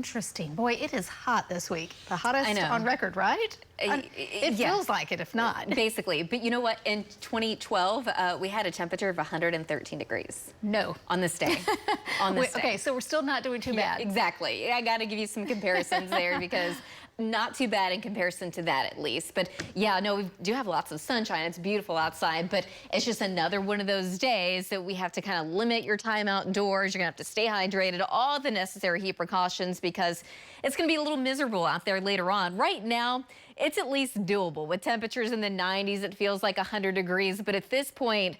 Interesting. Boy, it is hot this week. The hottest on record, right? It yeah. feels like it, if not. Basically. But you know what? In 2012, we had a temperature of 113 degrees. No. On this day. On this day. Okay, so we're still not doing too bad. Exactly. I got to give you some comparisons there because not too bad in comparison to that, at least. But yeah, no, we do have lots of sunshine. It's beautiful outside, but it's just another one of those days that we have to kind of limit your time outdoors. You're gonna have to stay hydrated, all the necessary heat precautions, because it's gonna be a little miserable out there later on. Right now, it's at least doable with temperatures in the 90s. It feels like 100 degrees, but at this point,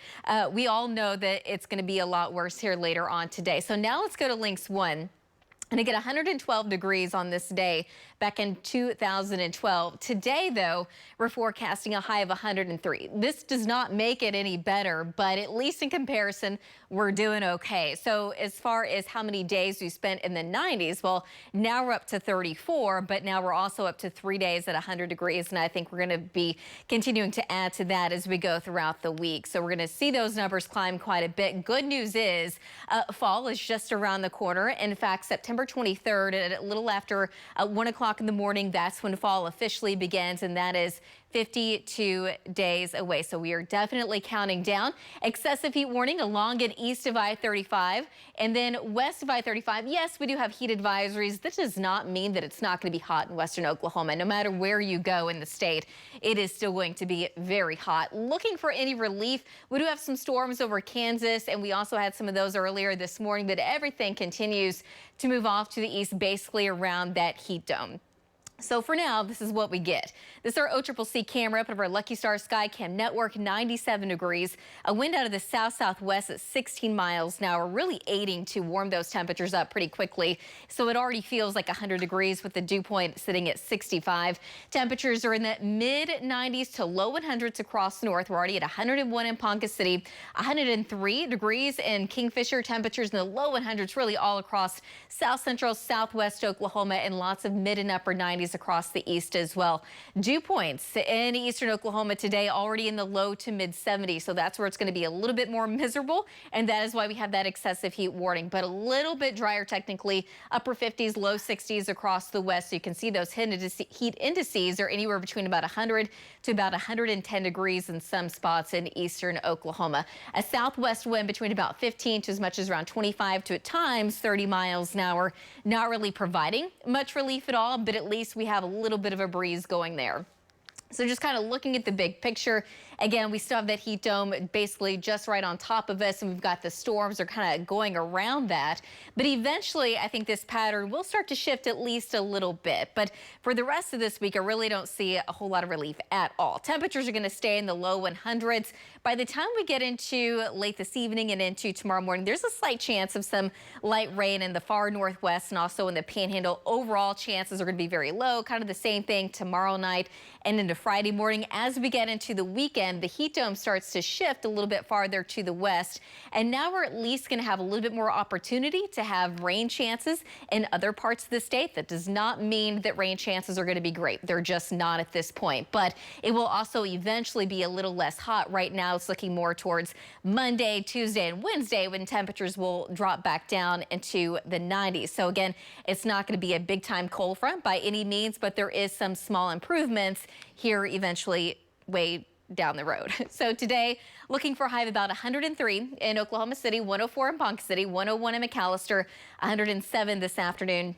we all know that it's gonna be a lot worse here later on today. So now let's go to Lynx 1. And to get 112 degrees on this day back in 2012. Today, though, we're forecasting a high of 103. This does not make it any better, but at least in comparison, we're doing okay. So as far as how many days we spent in the 90s, well, now we're up to 34, but now we're also up to 3 days at 100 degrees. And I think we're going to be continuing to add to that as we go throughout the week. So we're going to see those numbers climb quite a bit. Good news is fall is just around the corner. In fact, September 23rd at a little after 1 o'clock in the morning, that's when fall officially begins, and that is 52 days away. So we are definitely counting down. Excessive heat warning along and east of I-35 and then west of I-35. Yes, we do have heat advisories. This does not mean that it's not going to be hot in western Oklahoma. No matter where you go in the state, it is still going to be very hot. Looking for any relief, we do have some storms over Kansas, and we also had some of those earlier this morning, but everything continues to move off to the east, basically around that heat dome. So for now, this is what we get. This is our OCCC camera up of our Lucky Star Sky Cam network, 97 degrees. A wind out of the south-southwest at 16 miles an hour, really aiding to warm those temperatures up pretty quickly. So it already feels like 100 degrees with the dew point sitting at 65. Temperatures are in the mid-90s to low 100s across north. We're already at 101 in Ponca City, 103 degrees in Kingfisher. Temperatures in the low 100s really all across south central, southwest Oklahoma, and lots of mid and upper 90s across the east as well. Dew points in eastern Oklahoma today already in the low to mid 70s, so that's where it's going to be a little bit more miserable, and that is why we have that excessive heat warning, but a little bit drier technically, upper 50s, low 60s across the west. So you can see those heat indices are anywhere between about 100 to about 110 degrees in some spots in eastern Oklahoma. A southwest wind between about 15 to as much as around 25 to at times 30 miles an hour, not really providing much relief at all, but at least we have a little bit of a breeze going there. So just kind of looking at the big picture, again, we still have that heat dome basically just right on top of us, and we've got the storms are kind of going around that. But eventually, I think this pattern will start to shift at least a little bit. But for the rest of this week, I really don't see a whole lot of relief at all. Temperatures are going to stay in the low 100s. By the time we get into late this evening and into tomorrow morning, there's a slight chance of some light rain in the far northwest and also in the Panhandle. Overall chances are going to be very low, kind of the same thing tomorrow night and into Friday morning. As we get into the weekend, the heat dome starts to shift a little bit farther to the west, and now we're at least going to have a little bit more opportunity to have rain chances in other parts of the state. That does not mean that rain chances are going to be great. They're just not at this point, but it will also eventually be a little less hot. Right now it's looking more towards Monday, Tuesday, and Wednesday when temperatures will drop back down into the 90s. So again, it's not going to be a big time cold front by any means, but there is some small improvements here eventually way down the road. So today, looking for a high of about 103 in Oklahoma City, 104 in Ponca City, 101 in McAllister, 107 this afternoon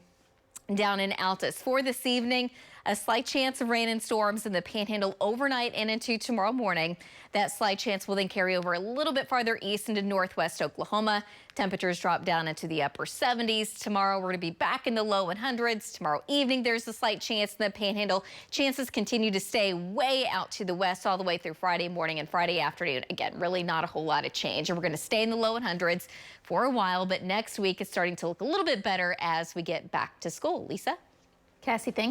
down in Altus. For this evening, a slight chance of rain and storms in the Panhandle overnight and into tomorrow morning. That slight chance will then carry over a little bit farther east into northwest Oklahoma. Temperatures drop down into the upper 70s. Tomorrow we're going to be back in the low 100s. Tomorrow evening there's a slight chance in the Panhandle. Chances continue to stay way out to the west all the way through Friday morning and Friday afternoon. Again, really not a whole lot of change. And we're going to stay in the low 100s for a while, but next week it's starting to look a little bit better as we get back to school. Lisa? Cassie, thank you.